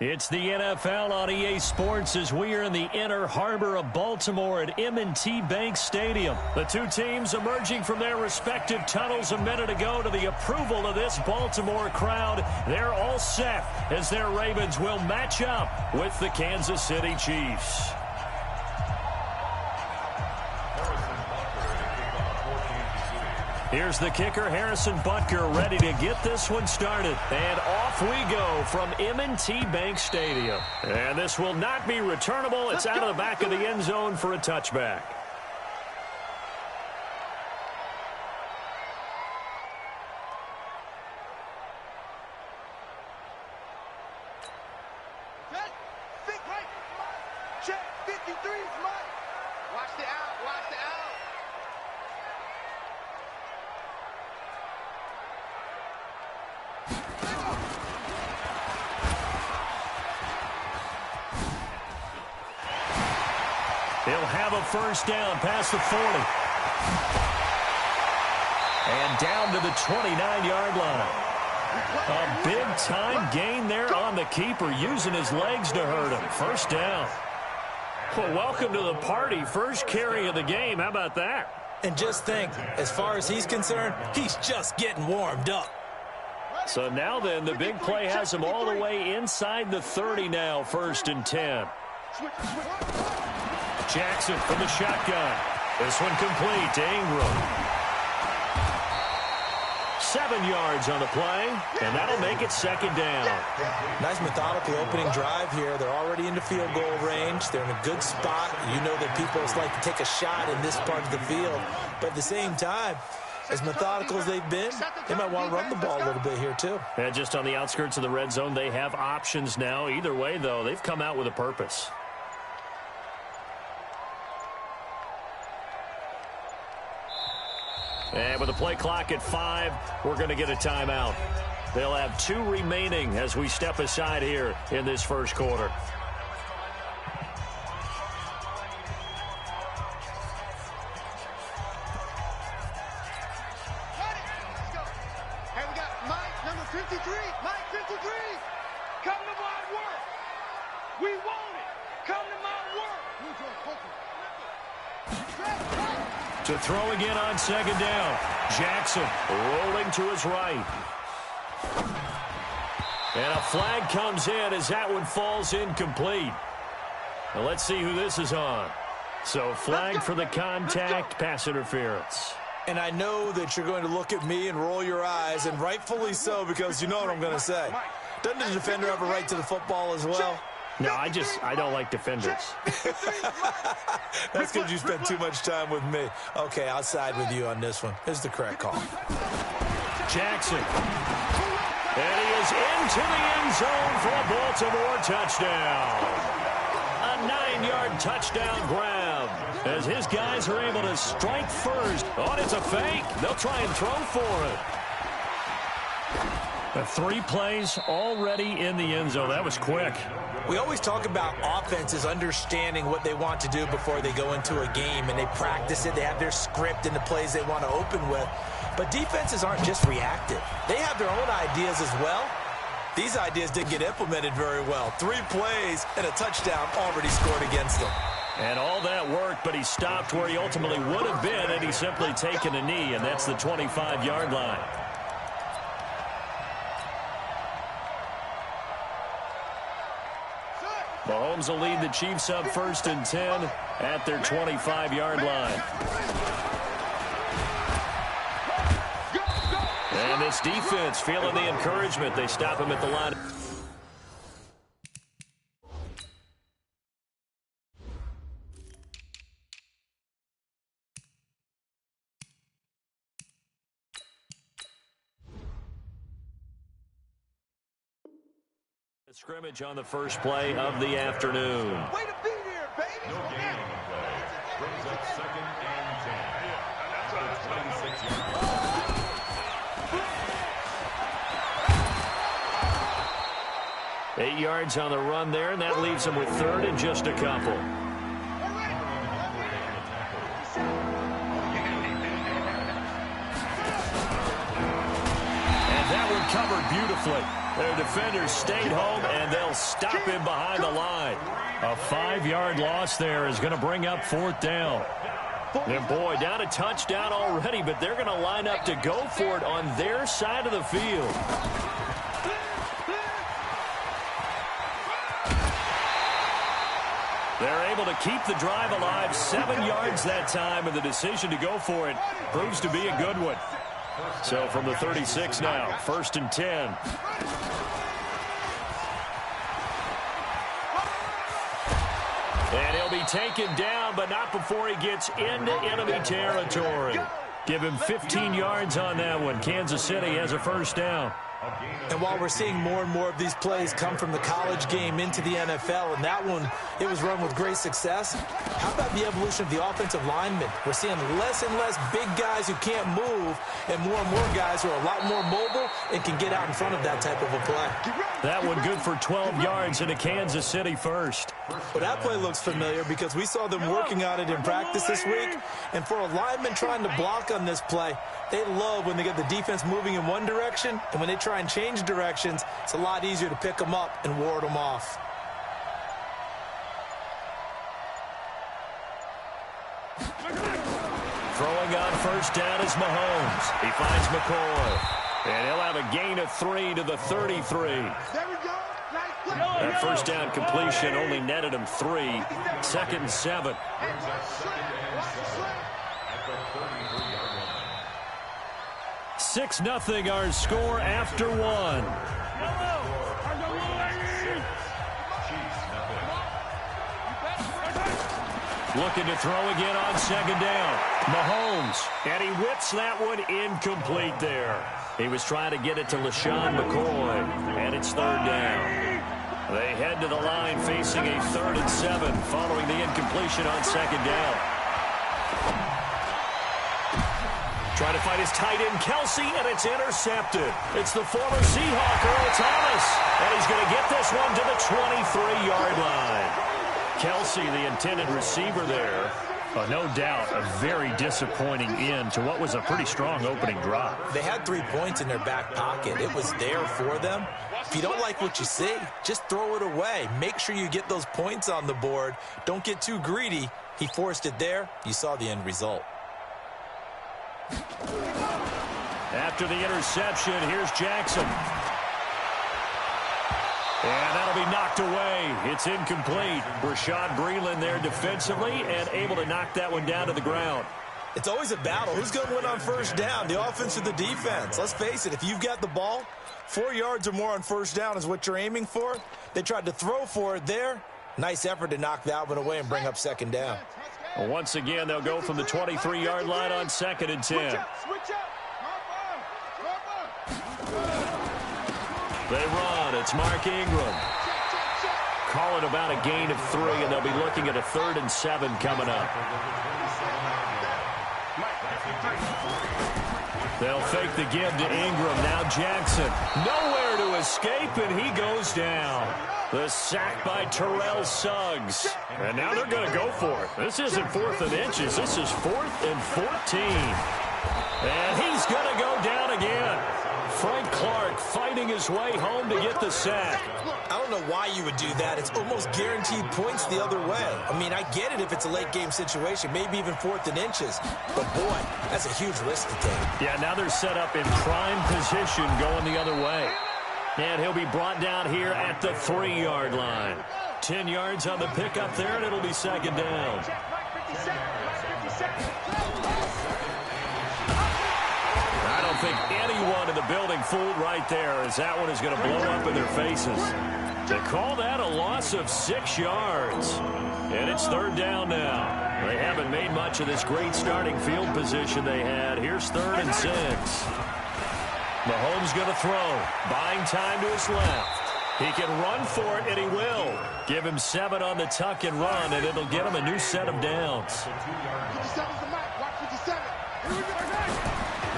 It's the NFL on EA Sports as we are in the inner harbor of Baltimore at M&T Bank Stadium. The two teams emerging from their respective tunnels a minute ago to the approval of this Baltimore crowd. They're all set as their Ravens will match up with the Kansas City Chiefs. Here's the kicker, Harrison Butker, ready to get this one started. And off we go from M&T Bank Stadium. And this will not be returnable. It's out of the back of the end zone for a touchback. Check, 53 is mine. Watch the out, watch the out. He'll have a first down past the 40. And down to the 29-yard line. A big-time gain there on the keeper, using his legs to hurt him. First down. Well, welcome to the party. First carry of the game. How about that? And just think, as far as he's concerned, he's just getting warmed up. So now then, the big play has him all the way inside the 30 now, 1st and 10. Jackson from the shotgun. This one complete to Ingram. 7 yards on the play, and that'll make it 2nd down. Nice methodical opening drive here. They're already into field goal range. They're in a good spot. You know that people like to take a shot in this part of the field. But at the same time, as methodical as they've been, they might want to run the ball a little bit here too. And just on the outskirts of the red zone, they have options now. Either way, though, they've come out with a purpose. And with the play clock at 5, we're going to get a timeout. They'll have 2 remaining as we step aside here in this first quarter. Hey, we got Mike, number 53. Mike, 53. Come to my work. We want it. Come to my work. To throw again on 2nd down. Jackson rolling to his right. And a flag comes in as that one falls incomplete. Now let's see who this is on. So flag for the contact, pass interference. And I know that you're going to look at me and roll your eyes, and rightfully so, because you know what I'm going to say. Doesn't the defender have a right to the football as well? No, I don't like defenders. That's because you spent too much time with me. Okay, I'll side with you on this one. This is the correct call. Jackson. And he is into the end zone for a Baltimore touchdown. A 9-yard touchdown grab. As his guys are able to strike first. Oh, it's a fake. They'll try and throw for it. The 3 plays already in the end zone. That was quick. We always talk about offenses understanding what they want to do before they go into a game, and they practice it. They have their script and the plays they want to open with. But defenses aren't just reactive. They have their own ideas as well. These ideas didn't get implemented very well. 3 plays and a touchdown already scored against them. And all that worked, but he stopped where he ultimately would have been had he simply taken a knee, and that's the 25-yard line. Mahomes will lead the Chiefs up 1st and 10 at their 25-yard line. And this defense feeling the encouragement. They stop him at the line. Scrimmage on the first play of the afternoon. Way to be there, baby. No gain. Brings up 2nd and 10. 26 yards. 8 yards on the run there, and that leaves him with 3rd and just a couple. And that one covered beautifully. Their defenders stayed home, and they'll stop him behind the line. A 5-yard loss there is going to bring up 4th down. And boy, down a touchdown already, but they're going to line up to go for it on their side of the field. They're able to keep the drive alive, 7 yards that time, and the decision to go for it proves to be a good one. So from the 36 now, 1st and 10. And he'll be taken down, but not before he gets into enemy territory. Give him 15 yards on that one. Kansas City has a 1st down. And while we're seeing more and more of these plays come from the college game into the NFL, and that one, it was run with great success, how about the evolution of the offensive linemen? We're seeing less and less big guys who can't move, and more guys who are a lot more mobile and can get out in front of that type of a play. That one good for 12 yards into Kansas City 1st. Well, that play looks familiar because we saw them working on it in practice this week. And for a lineman trying to block on this play, they love when they get the defense moving in one direction, and when they try and change directions, it's a lot easier to pick them up and ward them off. Throwing on 1st down is Mahomes. He finds McCoy. And he'll have a gain of 3 to the 33. There we go. That 1st down completion only netted him 3. 2nd and 7. 6-0 our score after 1. Looking to throw again on 2nd down. Mahomes, and he whips that one incomplete there. He was trying to get it to LaShawn McCoy, and it's 3rd down. They head to the line facing a 3rd and 7 following the incompletion on 2nd down. Trying to find his tight end, Kelsey, and it's intercepted. It's the former Seahawk, Earl Thomas, and he's going to get this one to the 23-yard line. Kelsey, the intended receiver there. No doubt a very disappointing end to what was a pretty strong opening drive. They had 3 points in their back pocket. It was there for them. If you don't like what you see, just throw it away. Make sure you get those points on the board. Don't get too greedy. He forced it there. You saw the end result. After the interception, here's Jackson. And that'll be knocked away. It's incomplete. Rashad Breeland there defensively and able to knock that one down to the ground. It's always a battle. Who's going to win on 1st down, the offense or the defense? Let's face it, if you've got the ball, 4 yards or more on 1st down is what you're aiming for. They tried to throw for it there. Nice effort to knock that one away and bring up 2nd down. Well, once again, they'll go from the 23-yard line on 2nd and 10. They run. It's Mark Ingram. Call it about a gain of 3, and they'll be looking at a 3rd and 7 coming up. They'll fake the give to Ingram. Now Jackson. Nowhere to escape, and he goes down. The sack by Terrell Suggs. And now they're going to go for it. This isn't 4th and inches. This is 4th and 14. And he's going to go down again. Frank Clark fighting his way home to get the sack. I don't know why you would do that. It's almost guaranteed points the other way. I mean, I get it if it's a late game situation, maybe even 4th and inches. But, boy, that's a huge risk to take. Yeah, now they're set up in prime position going the other way. And he'll be brought down here at the 3-yard line. 10 yards on the pickup there, and it'll be 2nd down. I don't think anyone in the building fooled right there, as that one is going to blow up in their faces. They call that a loss of 6 yards. And it's 3rd down now. They haven't made much of this great starting field position they had. Here's 3rd and 6. Mahomes going to throw. Buying time to his left. He can run for it, and he will. Give him 7 on the tuck and run, and it'll get him a new set of downs.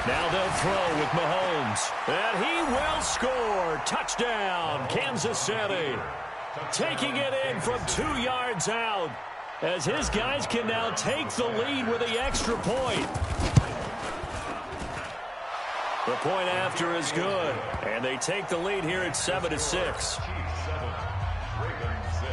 Now they'll throw with Mahomes. And he will score. Touchdown, Kansas City. Taking it in from 2 yards out, as his guys can now take the lead with the extra point. The point after is good, and they take the lead here at 7-6. Chiefs 7, Ravens 6.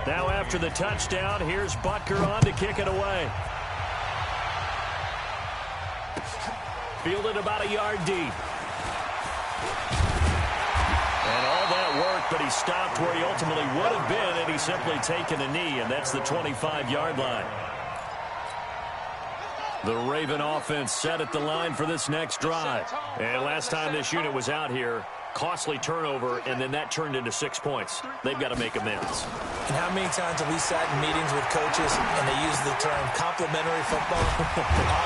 Now after the touchdown, here's Butker on to kick it away. Fielded about a yard deep. And all that work, but he stopped where he ultimately would have been, and he's simply taken a knee, and that's the 25-yard line. The Raven offense set at the line for this next drive. And last time this unit was out here, costly turnover, and then that turned into 6 points. They've got to make amends. And how many times have we sat in meetings with coaches and they use the term complementary football?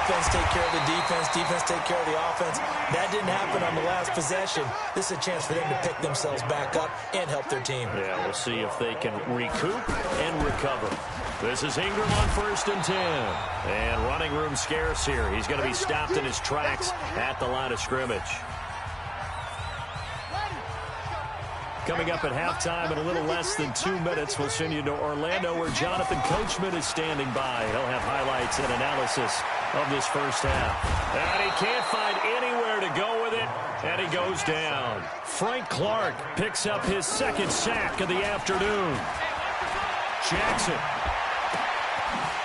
Offense take care of the defense, defense take care of the offense. That didn't happen on the last possession. This is a chance for them to pick themselves back up and help their team. Yeah, we'll see if they can recoup and recover. This is Ingram on 1st and 10. And running room scarce here. He's going to be stopped in his tracks at the line of scrimmage. Coming up at halftime in a little less than 2 minutes, we'll send you to Orlando where Jonathan Coachman is standing by. He'll have highlights and analysis of this first half. And he can't find anywhere to go with it, and he goes down. Frank Clark picks up his 2nd sack of the afternoon. Jackson.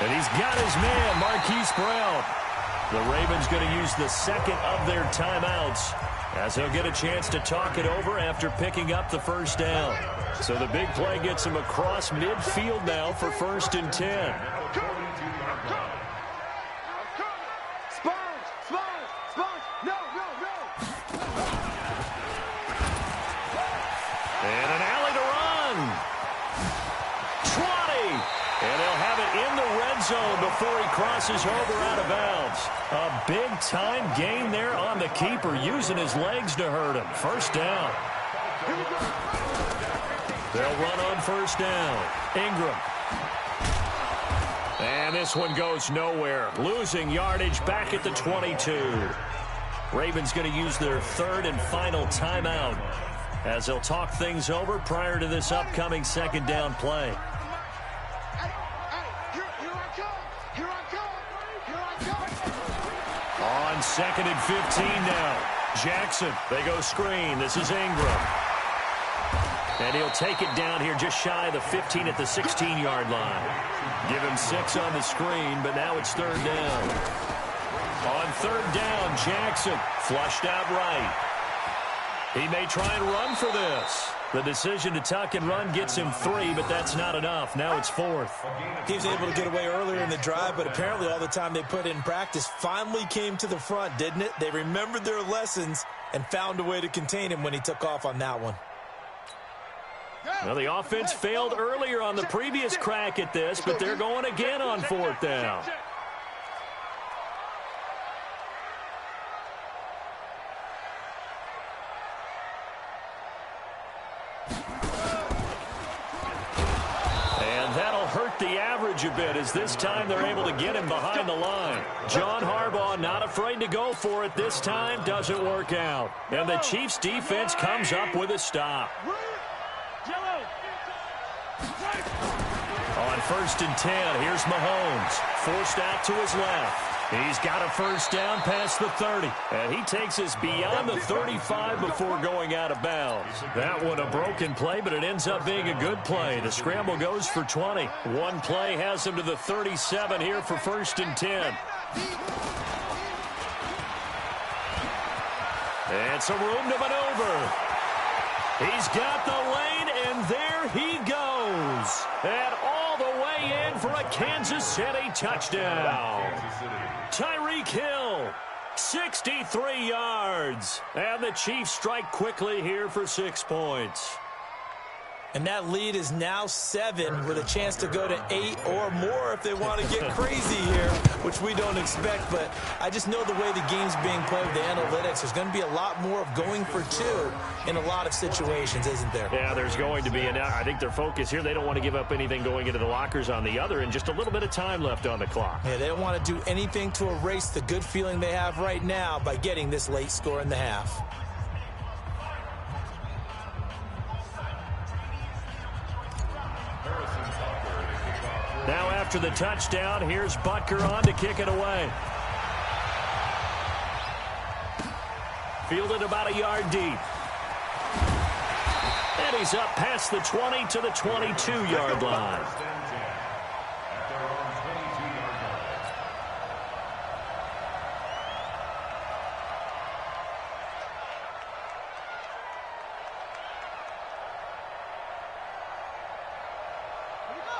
And he's got his man, Marquise Brown. The Ravens going to use the 2nd of their timeouts, as he'll get a chance to talk it over after picking up the 1st down. So the big play gets him across midfield now for 1st and 10. And an alley to run. 20. And he'll have it in the red zone before he crosses over out of bounds. A big-time gain there on the keeper, using his legs to hurt him. 1st down. They'll run on 1st down. Ingram. And this one goes nowhere. Losing yardage back at the 22. Ravens going to use their 3rd and final timeout, as they'll talk things over prior to this upcoming 2nd down play. On 2nd and 15 now. Jackson, they go screen. This is Ingram. And he'll take it down here just shy of the 15 at the 16-yard line. Give him 6 on the screen, but now it's 3rd down. On 3rd down, Jackson flushed out right. He may try and run for this. The decision to tuck and run gets him 3, but that's not enough. Now it's 4th. He was able to get away earlier in the drive, but apparently all the time they put in practice finally came to the front, didn't it? They remembered their lessons and found a way to contain him when he took off on that one. Well, the offense failed earlier on the previous crack at this, but they're going again on 4th down. The average a bit, as this time they're able to get him behind the line. John Harbaugh not afraid to go for it this time. Doesn't work out. And the Chiefs defense comes up with a stop. On 1st and 10, here's Mahomes. Forced out to his left. He's got a 1st down past the 30. And he takes us beyond the 35 before going out of bounds. That one a broken play, but it ends up being a good play. The scramble goes for 20. One play has him to the 37 here for 1st and 10. And some room to maneuver. He's got the lane, and there he goes. And all the way in for a Kansas City touchdown. Tyreek Hill, 63 yards. And the Chiefs strike quickly here for 6 points. And that lead is now 7 with a chance to go to 8 or more if they want to get crazy here, which we don't expect. But I just know the way the game's being played with the analytics, there's going to be a lot more of going for 2 in a lot of situations, isn't there? Yeah, there's going to be. And I think their focus here, they don't want to give up anything going into the lockers on the other, and just a little bit of time left on the clock. Yeah, they don't want to do anything to erase the good feeling they have right now by getting this late score in the half. Now after the touchdown, here's Butker on to kick it away. Fielded about a yard deep. And he's up past the 20 to the 22-yard line.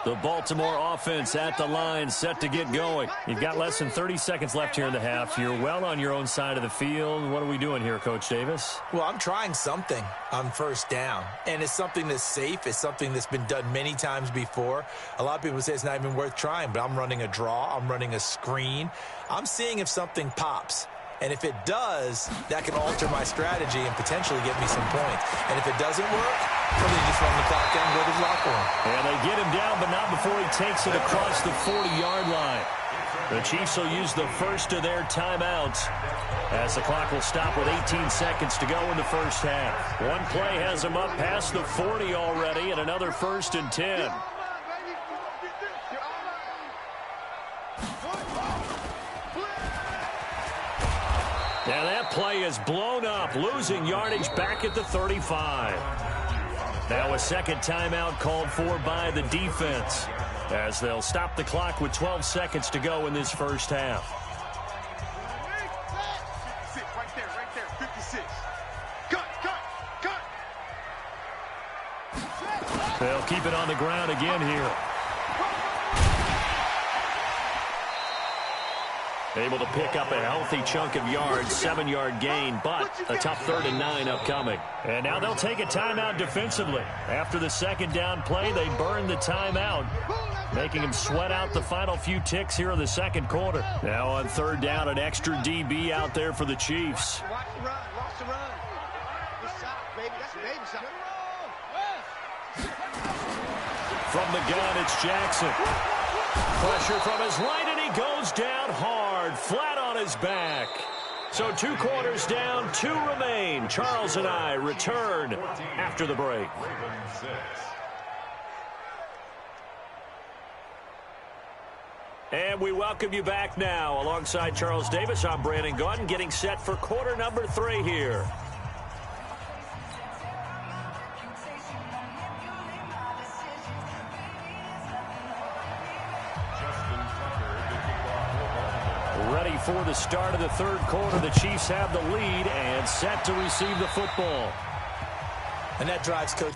The Baltimore offense at the line, set to get going. You've got less than 30 seconds left here in the half. You're well on your own side of the field. What are we doing here, Coach Davis? Well, I'm trying something on first down, and it's something that's safe. It's something that's been done many times before. A lot of people say it's not even worth trying, but I'm running a draw. I'm running a screen. I'm seeing if something pops. And if it does, that can alter my strategy and potentially get me some points. And if it doesn't work, probably just run the clock down and go to the locker room. And they get him down, but not before he takes it across the 40-yard line. The Chiefs will use the first of their timeouts as the clock will stop with 18 seconds to go in the first half. One play has him up past the 40 already, and another 1st and 10. Now that play is blown up, losing yardage back at the 35. Now a second timeout called for by the defense as they'll stop the clock with 12 seconds to go in this first half. Right there, 56. Cut. They'll keep it on the ground again here. Able to pick up a healthy chunk of yards, 7-yard gain, but a tough 3rd and 9 upcoming. And now they'll take a timeout defensively. After the second down play, they burn the timeout, making them sweat out the final few ticks here in the second quarter. Now on 3rd down, an extra DB out there for the Chiefs. Watch the run. Watch the run. Good shot, baby. That's a baby shot. From the gun, it's Jackson. Pressure from his right, and he goes down hard, flat on his back. So 2 quarters down, 2 remain. Charles and I return after the break. And we welcome you back now. Alongside Charles Davis, I'm Brandon Gaudin, getting set for quarter number 3 here. Ready for the start of the 3rd quarter. The Chiefs have the lead and set to receive the football. And that drives Coach